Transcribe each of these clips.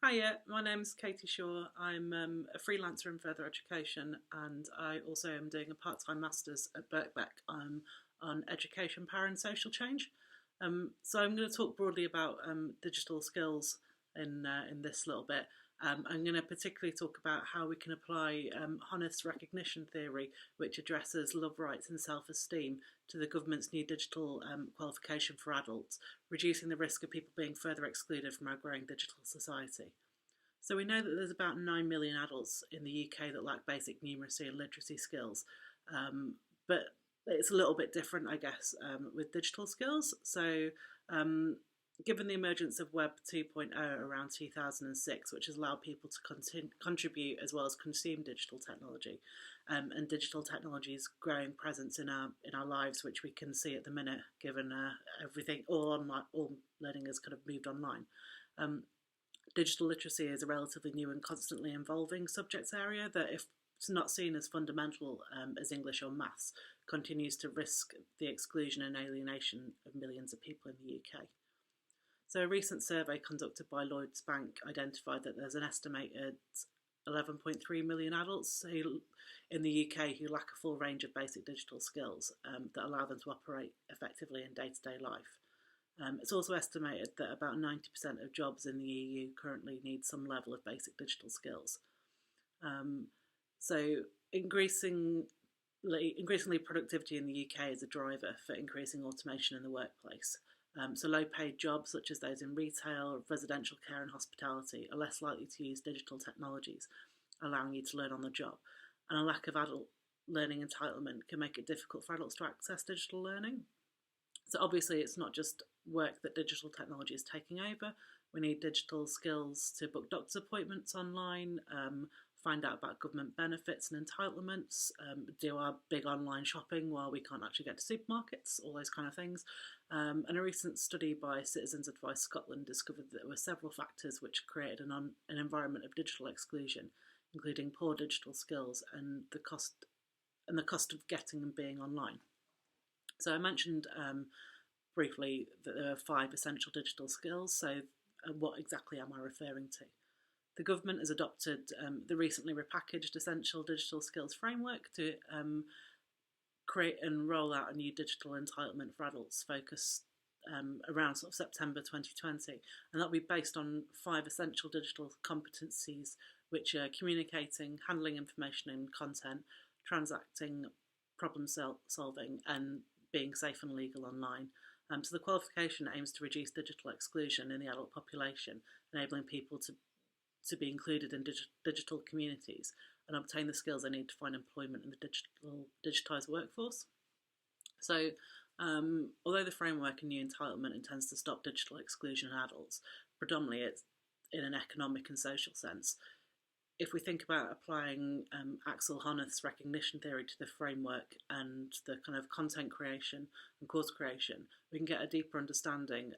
Hiya, my name's Katie Shaw. I'm a freelancer in further education, and I also am doing a part-time master's at Birkbeck on education, power and social change. So I'm going to talk broadly about digital skills in this little bit. I'm going to particularly talk about how we can apply Honneth's recognition theory, which addresses love, rights and self-esteem, to the government's new digital qualification for adults, reducing the risk of people being further excluded from our growing digital society. So we know that there's about 9 million adults in the UK that lack basic numeracy and literacy skills, but it's a little bit different, I guess, with digital skills. So given the emergence of Web 2.0 around 2006, which has allowed people to contribute as well as consume digital technology, and digital technology's growing presence in our lives, which we can see at the minute, given everything, all learning has kind of moved online. Digital literacy is a relatively new and constantly evolving subject area that, if it's not seen as fundamental as English or maths, continues to risk the exclusion and alienation of millions of people in the UK. So a recent survey conducted by Lloyds Bank identified that there's an estimated 11.3 million adults in the UK who lack a full range of basic digital skills that allow them to operate effectively in day-to-day life. It's also estimated that about 90% of jobs in the EU currently need some level of basic digital skills. So increasingly productivity in the UK is a driver for increasing automation in the workplace. So low-paid jobs, such as those in retail, residential care and hospitality, are less likely to use digital technologies, allowing you to learn on the job. And a lack of adult learning entitlement can make it difficult for adults to access digital learning. So obviously it's not just work that digital technology is taking over. We need digital skills to book doctor's appointments online, find out about government benefits and entitlements, do our big online shopping while we can't actually get to supermarkets, all those kind of things. And a recent study by Citizens Advice Scotland discovered that there were several factors which created an environment of digital exclusion, including poor digital skills and the cost of getting and being online. So I mentioned briefly that there are 5 essential digital skills. So what exactly am I referring to? The government has adopted the recently repackaged Essential Digital Skills Framework to create and roll out a new digital entitlement for adults focused around sort of September 2020. And that'll be based on 5 essential digital competencies, which are communicating, handling information and content, transacting, problem solving, and being safe and legal online. So the qualification aims to reduce digital exclusion in the adult population, enabling people to be included in digital communities and obtain the skills they need to find employment in the digitised workforce. So although the framework and new entitlement intends to stop digital exclusion in adults, predominantly it's in an economic and social sense. If we think about applying Axel Honneth's recognition theory to the framework and the kind of content creation and course creation, we can get a deeper understanding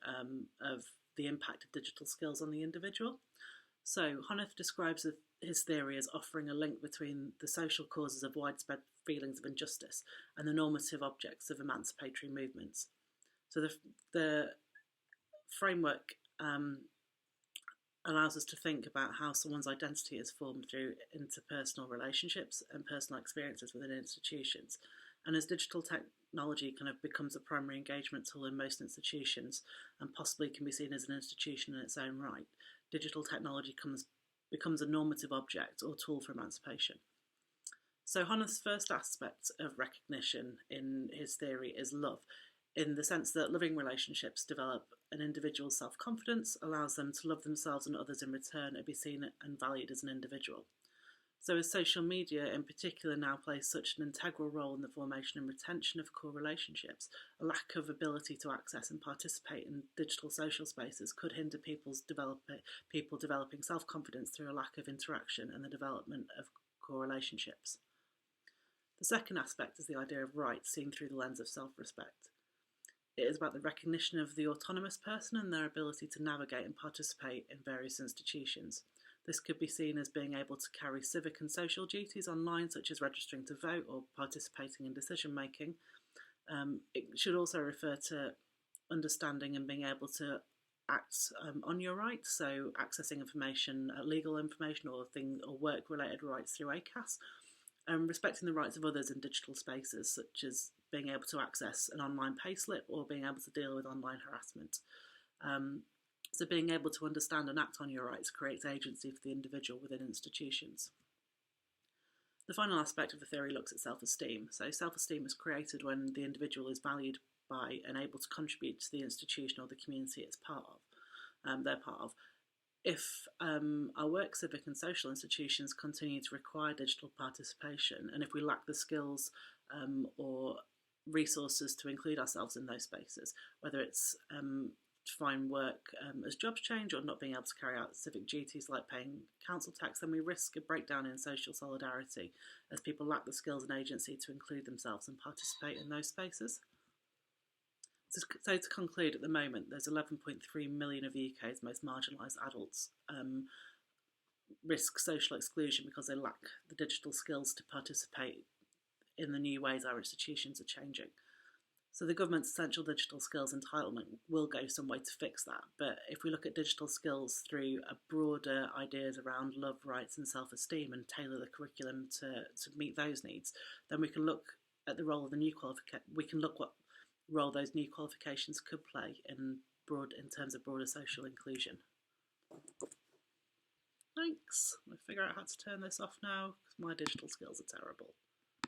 of the impact of digital skills on the individual. So Honneth describes his theory as offering a link between the social causes of widespread feelings of injustice and the normative objects of emancipatory movements. So the framework allows us to think about how someone's identity is formed through interpersonal relationships and personal experiences within institutions. And as digital technology kind of becomes a primary engagement tool in most institutions and possibly can be seen as an institution in its own right, digital technology becomes a normative object or tool for emancipation. So Honneth's first aspect of recognition in his theory is love, in the sense that loving relationships develop an individual's self-confidence, allows them to love themselves and others in return and be seen and valued as an individual. So as social media in particular now plays such an integral role in the formation and retention of core relationships, a lack of ability to access and participate in digital social spaces could hinder people developing self-confidence through a lack of interaction and the development of core relationships. The second aspect is the idea of rights seen through the lens of self-respect. It is about the recognition of the autonomous person and their ability to navigate and participate in various institutions. This could be seen as being able to carry civic and social duties online, such as registering to vote or participating in decision making. It should also refer to understanding and being able to act on your rights, so accessing information, legal information or work-related rights through ACAS, respecting the rights of others in digital spaces, such as being able to access an online payslip or being able to deal with online harassment. So being able to understand and act on your rights creates agency for the individual within institutions. The final aspect of the theory looks at self-esteem. So self-esteem is created when the individual is valued by and able to contribute to the institution or the community they're part of. If our work, civic and social institutions continue to require digital participation, and if we lack the skills or resources to include ourselves in those spaces, whether it's to find work as jobs change or not being able to carry out civic duties like paying council tax, then we risk a breakdown in social solidarity as people lack the skills and agency to include themselves and participate in those spaces. So to conclude, at the moment, there's 11.3 million of the UK's most marginalised adults risk social exclusion because they lack the digital skills to participate in the new ways our institutions are changing. So the government's essential digital skills entitlement will go some way to fix that. But if we look at digital skills through a broader ideas around love, rights and self-esteem and tailor the curriculum to meet those needs, then we can look at the role of the new we can look what role those new qualifications could play in terms of broader social inclusion. Thanks. I'll figure out how to turn this off now because my digital skills are terrible.